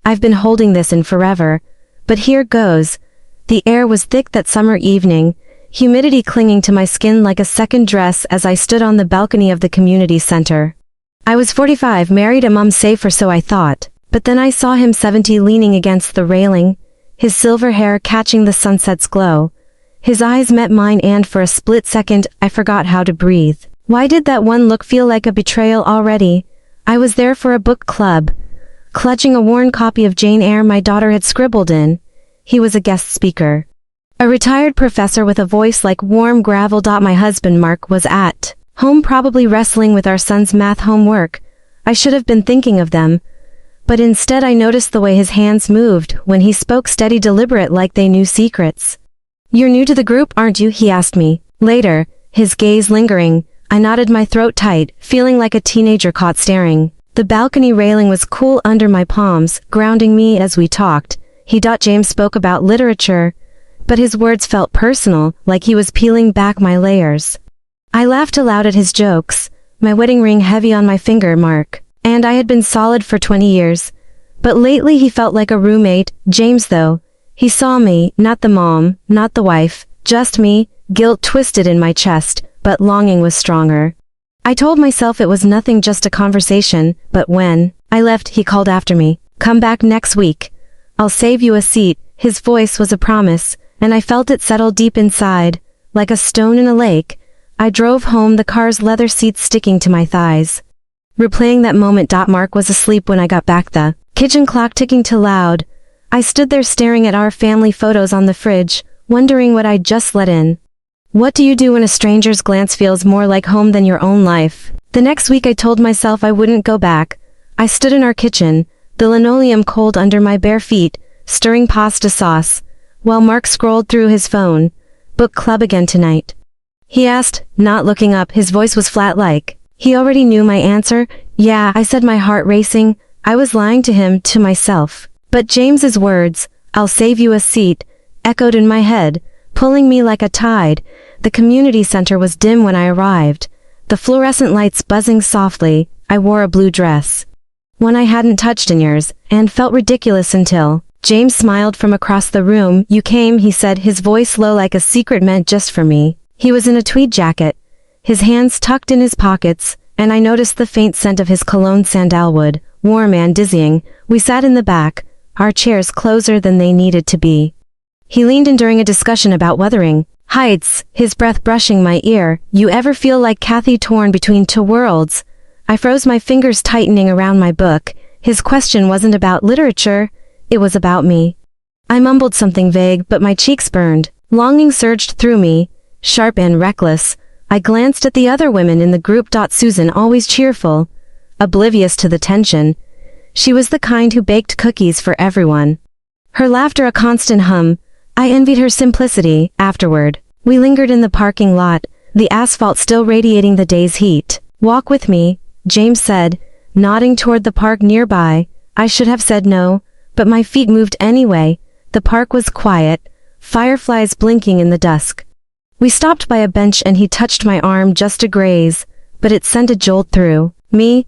I've been holding this in forever. But here goes. The air was thick that summer evening, humidity clinging to my skin like a second dress as I stood on the balcony of the community center. I was 45, married, a mom, safe, or so I thought. But then I saw him 70 leaning against the railing, his silver hair catching the sunset's glow. His eyes met mine and for a split second, I forgot how to breathe. Why did that one look feel like a betrayal already? I was there for a book club, clutching a worn copy of Jane Eyre my daughter had scribbled in. He was a guest speaker. A retired professor with a voice like warm gravel. My husband Mark was at home, probably wrestling with our son's math homework. I should have been thinking of them. But instead I noticed the way his hands moved when he spoke, steady, deliberate, like they knew secrets. "You're new to the group, aren't you?" he asked me. Later, his gaze lingering, I nodded, my throat tight, feeling like a teenager caught staring. The balcony railing was cool under my palms, grounding me as we talked. James spoke about literature, but his words felt personal, like he was peeling back my layers. I laughed aloud at his jokes, my wedding ring heavy on my finger, Mark. And I had been solid for 20 years. But lately he felt like a roommate. James, though. He saw me, not the mom, not the wife, just me. Guilt twisted in my chest, but longing was stronger. I told myself it was nothing, just a conversation, but when I left, he called after me. "Come back next week. I'll save you a seat." His voice was a promise, and I felt it settle deep inside, like a stone in a lake. I drove home, the car's leather seats sticking to my thighs. Replaying that moment. Mark was asleep when I got back, the kitchen clock ticking too loud. I stood there staring at our family photos on the fridge, wondering what I'd just let in. What do you do when a stranger's glance feels more like home than your own life? The next week I told myself I wouldn't go back. I stood in our kitchen, the linoleum cold under my bare feet, stirring pasta sauce, while Mark scrolled through his phone. "Book club again tonight?" he asked, not looking up. His voice was flat, like he already knew my answer. "Yeah," I said, my heart racing. I was lying to him, to myself. But James's words, "I'll save you a seat," echoed in my head, pulling me like a tide. The community center was dim when I arrived, the fluorescent lights buzzing softly. I wore a blue dress, one I hadn't touched in years, and felt ridiculous until James smiled from across the room. "You came," he said, his voice low, like a secret meant just for me. He was in a tweed jacket, his hands tucked in his pockets, and I noticed the faint scent of his cologne, sandalwood, warm and dizzying. We sat in the back, our chairs closer than they needed to be. He leaned in during a discussion about Wuthering Heights, his breath brushing my ear. "You ever feel like Kathy, torn between two worlds?" I froze, my fingers tightening around my book. His question wasn't about literature, it was about me. I mumbled something vague, but my cheeks burned. Longing surged through me, sharp and reckless. I glanced at the other women in the group. Susan, always cheerful, oblivious to the tension. She was the kind who baked cookies for everyone. Her laughter a constant hum. I envied her simplicity. Afterward, we lingered in the parking lot, the asphalt still radiating the day's heat. "Walk with me," James said, nodding toward the park nearby. I should have said no, but my feet moved anyway. The park was quiet, fireflies blinking in the dusk. We stopped by a bench and he touched my arm, just a graze, but it sent a jolt through me.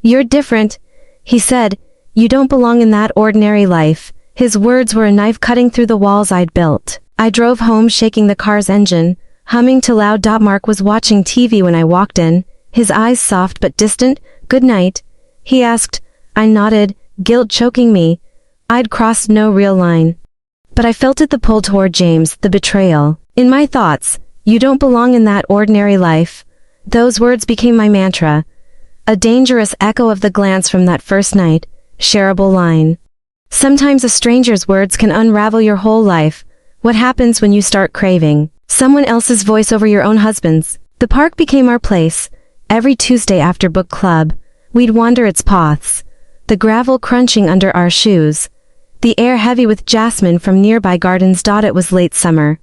"You're different," he said. "You don't belong in that ordinary life." His words were a knife cutting through the walls I'd built. I drove home, shaking the car's engine, humming too loud. Mark was watching TV when I walked in, his eyes soft but distant. "Good night?" he asked. I nodded, guilt choking me. I'd crossed no real line. But I felt it, the pull toward James, the betrayal. In my thoughts, "You don't belong in that ordinary life." Those words became my mantra, a dangerous echo of the glance from that first night. Shareable line. Sometimes a stranger's words can unravel your whole life. What happens when you start craving someone else's voice over your own husband's? The park became our place. Every Tuesday after book club, we'd wander its paths, the gravel crunching under our shoes, the air heavy with jasmine from nearby gardens. It was late summer,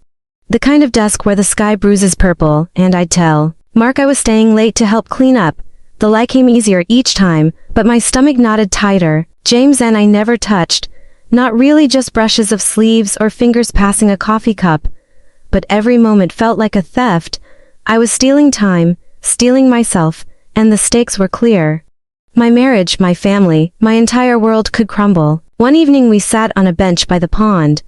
the kind of dusk where the sky bruises purple, and I'd tell Mark I was staying late to help clean up. The lie came easier each time, but my stomach knotted tighter. James and I never touched, not really, just brushes of sleeves or fingers passing a coffee cup. But every moment felt like a theft. I was stealing time, stealing myself, and the stakes were clear. My marriage, my family, my entire world could crumble. One evening we sat on a bench by the pond,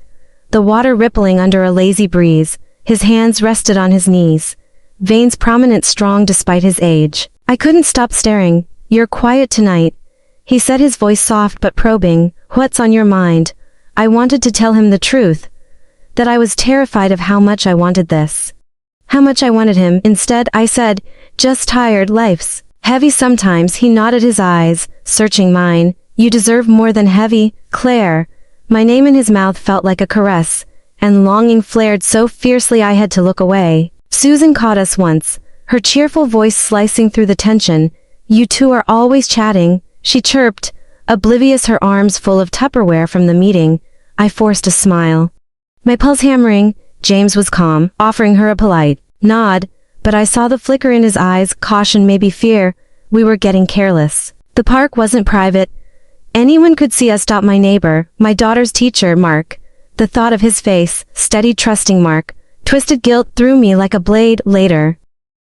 the water rippling under a lazy breeze. His hands rested on his knees, veins prominent, strong despite his age. I couldn't stop staring. "You're quiet tonight," he said, his voice soft but probing. "What's on your mind?" I wanted to tell him the truth, that I was terrified of how much I wanted this. How much I wanted him. Instead, I said, "Just tired. Life's heavy sometimes." He nodded, his eyes searching mine. "You deserve more than heavy, Claire." My name in his mouth felt like a caress, and longing flared so fiercely I had to look away. "Susan caught us once," her cheerful voice slicing through the tension. "You two are always chatting," she chirped, oblivious, her arms full of Tupperware from the meeting. I forced a smile. My pulse hammering. James was calm, offering her a polite nod, but I saw the flicker in his eyes, caution, maybe fear. We were getting careless. The park wasn't private. Anyone could see us. My neighbor, my daughter's teacher, Mark. The thought of his face, steady, trusting Mark, twisted guilt through me like a blade. Later,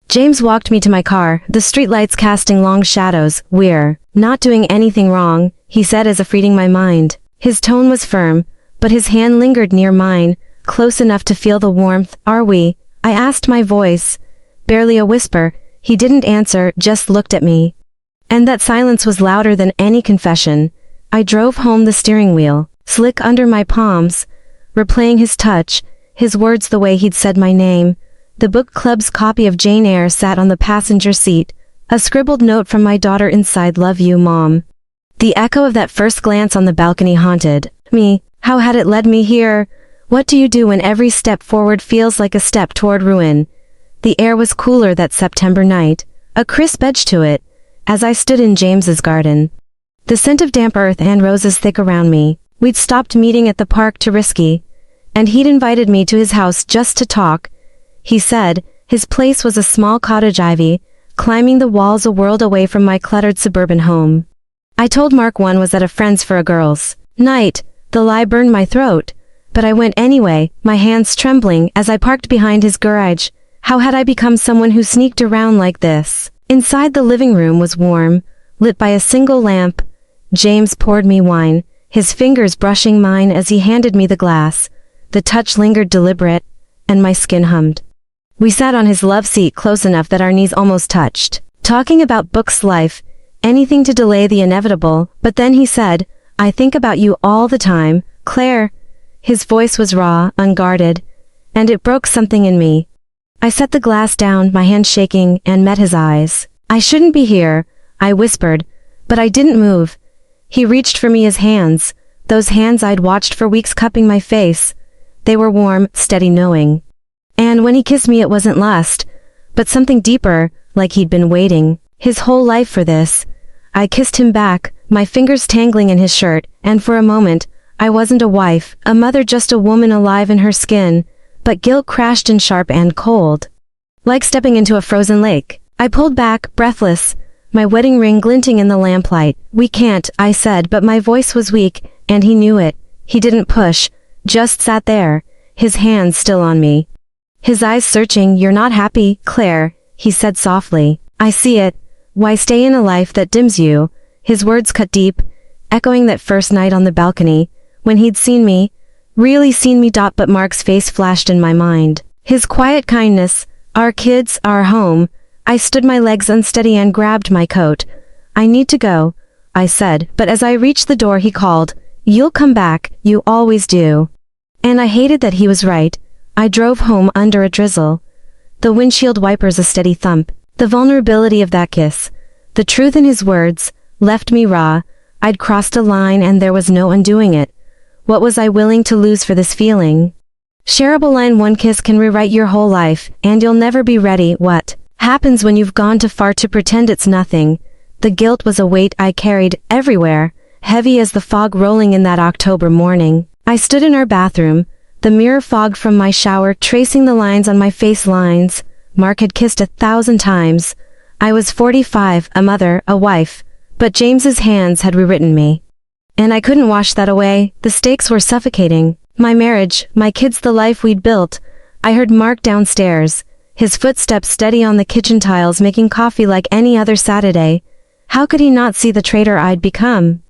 James walked me to my car, the streetlights casting long shadows. "We're not doing anything wrong," he said as if reading my mind. His tone was firm, but his hand lingered near mine, close enough to feel the warmth. "Are we?" I asked, my voice barely a whisper. He didn't answer, just looked at me. And that silence was louder than any confession. I drove home, the steering wheel slick under my palms, replaying his touch, his words, the way he'd said my name. The book club's copy of Jane Eyre sat on the passenger seat, a scribbled note from my daughter inside, "Love you, Mom." The echo of that first glance on the balcony haunted me. How had it led me here? What do you do when every step forward feels like a step toward ruin? The air was cooler that September night, a crisp edge to it, as I stood in James's garden. The scent of damp earth and roses thick around me. We'd stopped meeting at the park too risky, and he'd invited me to his house just to talk. He said his place was a small cottage, ivy climbing the walls, a world away from my cluttered suburban home. I told Mark one was at a friend's for a girls' night. The lie burned my throat, but I went anyway, my hands trembling as I parked behind his garage. How had I become someone who sneaked around like this? Inside, the living room was warm, lit by a single lamp. James poured me wine, his fingers brushing mine as he handed me the glass. The touch lingered, deliberate, and my skin hummed. We sat on his love seat close enough that our knees almost touched, talking about books, life, anything to delay the inevitable. But then he said, "I think about you all the time, Claire." His voice was raw, unguarded, and it broke something in me. I set the glass down, my hand shaking, and met his eyes. "I shouldn't be here," I whispered, but I didn't move. He reached for me, his hands, those hands I'd watched for weeks cupping my face. They were warm, steady, knowing. And when he kissed me, it wasn't lust, but something deeper, like he'd been waiting his whole life for this. I kissed him back, my fingers tangling in his shirt, and for a moment, I wasn't a wife, a mother, just a woman alive in her skin. But guilt crashed in, sharp and cold, like stepping into a frozen lake. I pulled back, breathless, my wedding ring glinting in the lamplight. "We can't," I said, but my voice was weak, and he knew it. He didn't push, just sat there, his hands still on me, his eyes searching. "You're not happy, Claire," he said softly. "I see it. Why stay in a life that dims you?" His words cut deep, echoing that first night on the balcony, when he'd seen me, really seen me. But Mark's face flashed in my mind. His quiet kindness, our kids, our home. I stood, my legs unsteady, and grabbed my coat. "I need to go," I said, but as I reached the door he called, "You'll come back, you always do." And I hated that he was right. I drove home under a drizzle, the windshield wipers a steady thump. The vulnerability of that kiss, the truth in his words, left me raw. I'd crossed a line and there was no undoing it. What was I willing to lose for this feeling? Shareable line: one kiss can rewrite your whole life, and you'll never be ready. What happens when you've gone too far to pretend it's nothing? The guilt was a weight I carried everywhere, heavy as the fog rolling in that October morning. I stood in our bathroom, the mirror fogged from my shower, tracing the lines on my face, lines Mark had kissed 1,000 times. I was 45, a mother, a wife, but James's hands had rewritten me. And I couldn't wash that away. The stakes were suffocating. My marriage, my kids, the life we'd built. I heard Mark downstairs, his footsteps steady on the kitchen tiles, making coffee like any other Saturday. How could he not see the traitor I'd become?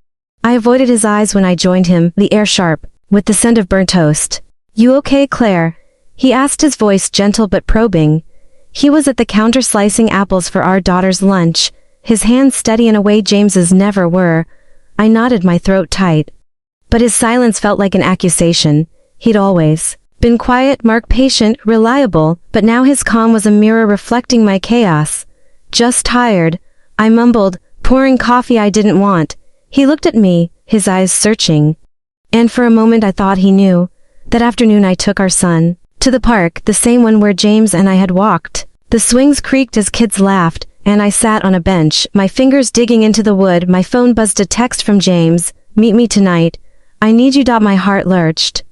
I avoided his eyes when I joined him, the air sharp, with the scent of burnt toast. "You okay, Claire?" he asked, his voice gentle but probing. He was at the counter slicing apples for our daughter's lunch, his hands steady in a way James's never were. I nodded, my throat tight. But his silence felt like an accusation. He'd always been quiet, Mark, patient, reliable, but now his calm was a mirror reflecting my chaos. "Just tired," I mumbled, pouring coffee I didn't want. He looked at me, his eyes searching. And for a moment I thought he knew. That afternoon I took our son to the park, the same one where James and I had walked. The swings creaked as kids laughed, and I sat on a bench, my fingers digging into the wood. My phone buzzed, a text from James. "Meet me tonight. I need you." My heart lurched.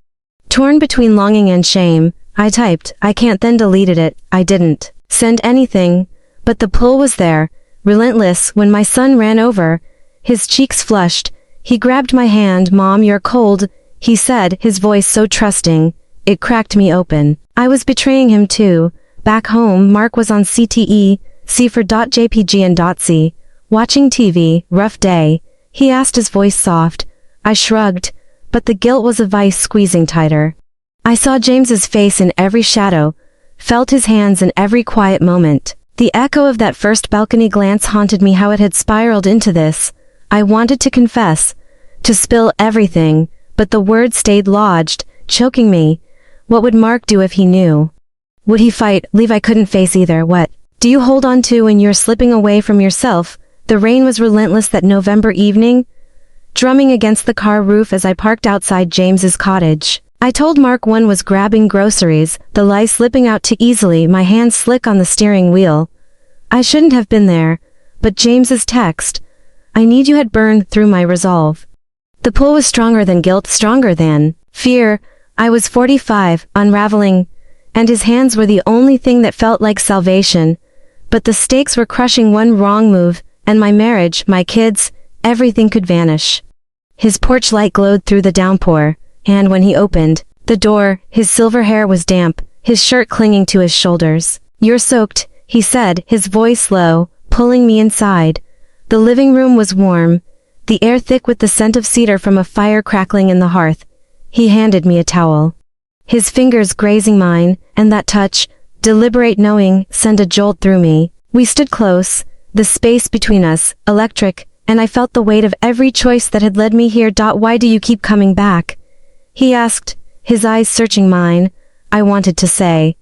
Torn between longing and shame, I typed, "I can't," then deleted it. I didn't send anything, but the pull was there, relentless. When my son ran over, his cheeks flushed, he grabbed my hand. "Mom, you're cold," he said, his voice so trusting. It cracked me open. I was betraying him too. Back home, Mark was on CTE, C for .jpg and .c, watching TV. "Rough day?" he asked, his voice soft. I shrugged, but the guilt was a vice squeezing tighter. I saw James's face in every shadow, felt his hands in every quiet moment. The echo of that first balcony glance haunted me, how it had spiraled into this. I wanted to confess, to spill everything, but the words stayed lodged, choking me. What would Mark do if he knew? Would he fight, leave? I couldn't face either. What do you hold on to when you're slipping away from yourself? The rain was relentless that November evening, drumming against the car roof as I parked outside James's cottage. I told Mark one was grabbing groceries, the lie slipping out too easily, my hands slick on the steering wheel. I shouldn't have been there, but James's text, "I need you," had burned through my resolve. The pull was stronger than guilt, stronger than fear. I was 45, unraveling, and his hands were the only thing that felt like salvation. But the stakes were crushing. One wrong move, and my marriage, my kids, everything could vanish. His porch light glowed through the downpour, and when he opened the door, his silver hair was damp, his shirt clinging to his shoulders. "You're soaked," he said, his voice low, pulling me inside. The living room was warm, the air thick with the scent of cedar from a fire crackling in the hearth. He handed me a towel, his fingers grazing mine, and that touch, deliberate knowing, sent a jolt through me. We stood close, the space between us, electric, and I felt the weight of every choice that had led me here. "Why do you keep coming back?" he asked, his eyes searching mine. I wanted to say,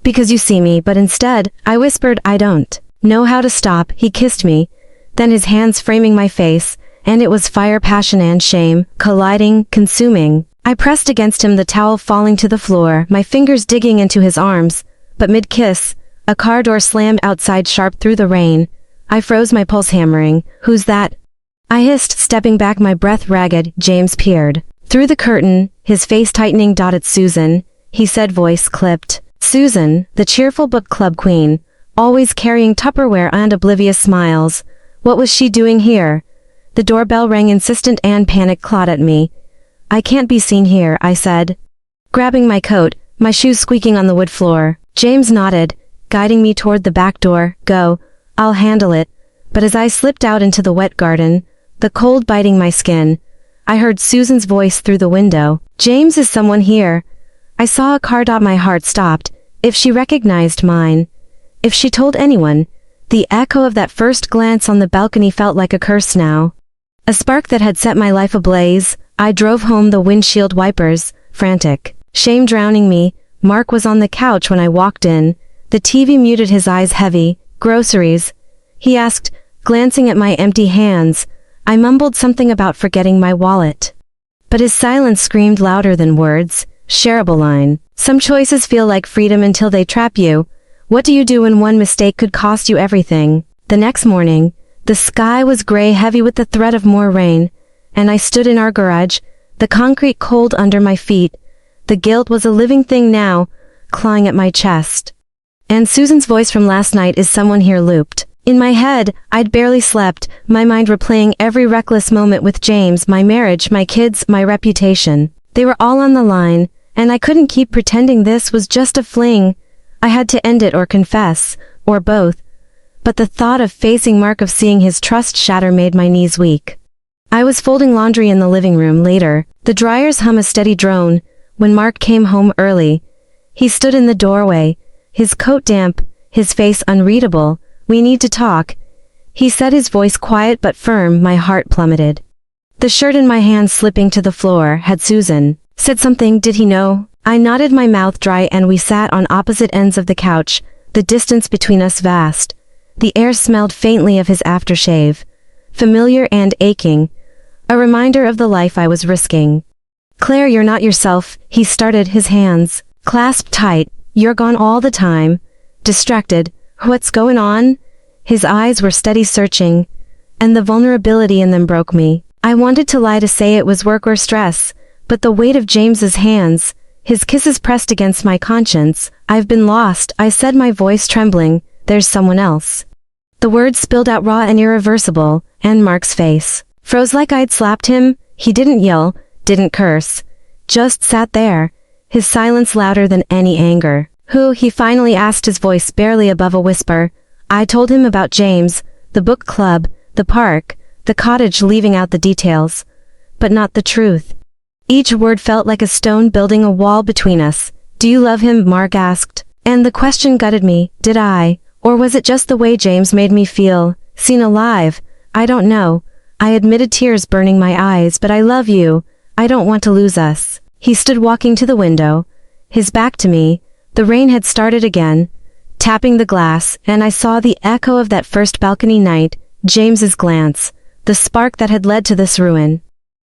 "Because you see me," but instead, I whispered, "I don't know how to stop." He kissed me, then his hands framing my face, and it was fire, passion and shame, colliding, consuming. I pressed against him, the towel falling to the floor, my fingers digging into his arms, but mid-kiss, a car door slammed outside sharp through the rain. I froze, my pulse hammering. "Who's that?" I hissed, stepping back, my breath ragged. James peered through the curtain, his face tightening. "It's Susan," he said, voice clipped. Susan, the cheerful book club queen, always carrying Tupperware and oblivious smiles. What was she doing here? The doorbell rang, insistent, and panic clawed at me. "I can't be seen here," I said, grabbing my coat, my shoes squeaking on the wood floor. James nodded, guiding me toward the back door. "Go, I'll handle it." But as I slipped out into the wet garden, the cold biting my skin, I heard Susan's voice through the window. "James, is someone here?" I saw a car. My heart stopped. If she recognized mine, if she told anyone, the echo of that first glance on the balcony felt like a curse now. A spark that had set my life ablaze. I drove home, the windshield wipers, frantic, shame drowning me. Mark was on the couch when I walked in, the TV muted, his eyes heavy. "Groceries?" he asked, glancing at my empty hands. I mumbled something about forgetting my wallet. But his silence screamed louder than words. Shareable line. "Some choices feel like freedom until they trap you. What do you do when one mistake could cost you everything?" The next morning, the sky was gray, heavy with the threat of more rain, and I stood in our garage, the concrete cold under my feet. The guilt was a living thing now, clawing at my chest. And Susan's voice from last night, "Is someone here?" looped in my head. I'd barely slept, my mind replaying every reckless moment with James, my marriage, my kids, my reputation. They were all on the line, and I couldn't keep pretending this was just a fling. I had to end it or confess, or both. But the thought of facing Mark, of seeing his trust shatter, made my knees weak. I was folding laundry in the living room later, the dryers hum a steady drone, when Mark came home early. He stood in the doorway, his coat damp, his face unreadable. "We need to talk," he said, his voice quiet but firm. My heart plummeted. The shirt in my hand slipping to the floor. Had Susan said something? Did he know? I nodded, my mouth dry, and we sat on opposite ends of the couch, the distance between us vast. The air smelled faintly of his aftershave, familiar and aching, a reminder of the life I was risking. "Claire, you're not yourself," he started, his hands clasped tight. "You're gone all the time. Distracted. What's going on?" His eyes were steady, searching, and the vulnerability in them broke me. I wanted to lie, to say it was work or stress, but the weight of James's hands, his kisses pressed against my conscience. "I've been lost," I said, my voice trembling. "There's someone else." The words spilled out raw and irreversible, and Mark's face froze like I'd slapped him. He didn't yell, didn't curse, just sat there, his silence louder than any anger. "Who?" he finally asked, his voice barely above a whisper. I told him about James, the book club, the park, the cottage, leaving out the details, but not the truth. Each word felt like a stone building a wall between us. "Do you love him?" Mark asked. And the question gutted me. Did I? Or was it just the way James made me feel? Seen alive? I don't know. I admitted, tears burning my eyes. "But I love you. I don't want to lose us." He stood, walking to the window, his back to me. The rain had started again, tapping the glass, and I saw the echo of that first balcony night, James's glance, the spark that had led to this ruin.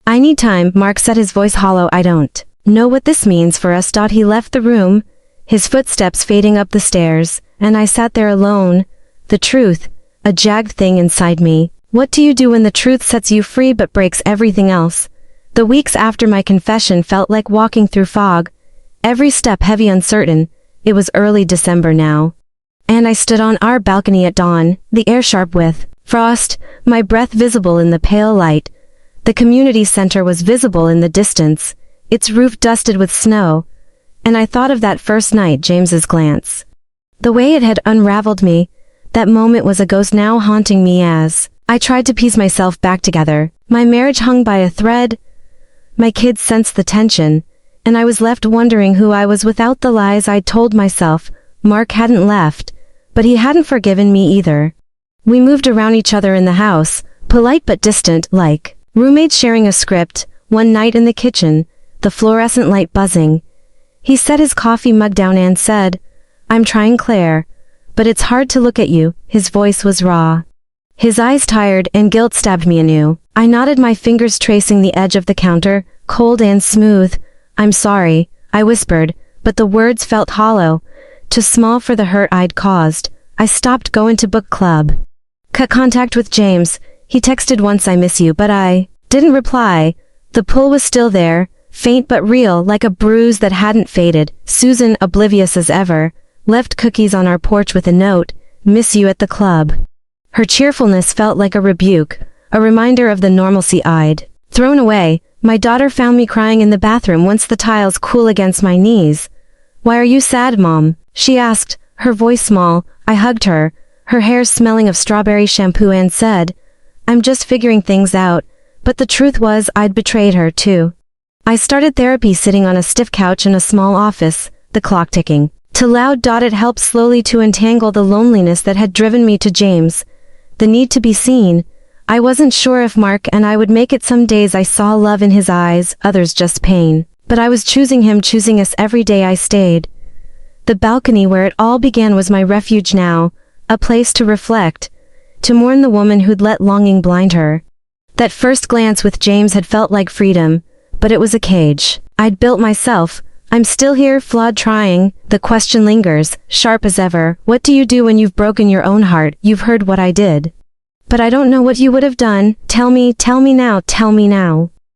"I need time," Mark said, his voice hollow. "I don't know what this means for us." He left the room, his footsteps fading up the stairs, and I sat there alone. The truth, a jagged thing inside me. What do you do when the truth sets you free but breaks everything else? The weeks after my confession felt like walking through fog, every step heavy, uncertain. It was early December now, and I stood on our balcony at dawn, the air sharp with frost, my breath visible in the pale light. The community center was visible in the distance, its roof dusted with snow, and I thought of that first night, James's glance, the way it had unraveled me. That moment was a ghost now haunting me as I tried to piece myself back together. My marriage hung by a thread, my kids sensed the tension, and I was left wondering who I was without the lies I'd told myself. Mark hadn't left, but he hadn't forgiven me either. We moved around each other in the house, polite but distant, like roommates sharing a script. One night in the kitchen, the fluorescent light buzzing, he set his coffee mug down and said, "I'm trying, Claire, but it's hard to look at you." His voice was raw, his eyes tired, and guilt stabbed me anew. I nodded, my fingers tracing the edge of the counter, cold and smooth. "I'm sorry," I whispered, but the words felt hollow, too small for the hurt I'd caused. I stopped going to book club, cut contact with James. He texted once, "I miss you," but I didn't reply. The pull was still there, faint but real, like a bruise that hadn't faded. Susan, oblivious as ever, left cookies on our porch with a note, "Miss you at the club." Her cheerfulness felt like a rebuke, a reminder of the normalcy I'd thrown away. My daughter found me crying in the bathroom once, the tiles cool against my knees. "Why are you sad, Mom?" she asked, her voice small. I hugged her, her hair smelling of strawberry shampoo, and said, "I'm just figuring things out." But the truth was, I'd betrayed her too. I started therapy, sitting on a stiff couch in a small office, the clock ticking too loud. It helped slowly to untangle the loneliness that had driven me to James, the need to be seen. I wasn't sure if Mark and I would make it. Some days I saw love in his eyes, others just pain. But I was choosing him, choosing us. Every day I stayed. The balcony where it all began was my refuge now, a place to reflect, to mourn the woman who'd let longing blind her. That first glance with James had felt like freedom, but it was a cage I'd built myself. I'm still here, flawed, trying. The question lingers, sharp as ever. What do you do when you've broken your own heart? You've heard what I did, but I don't know what you would have done. Tell me now, tell me now.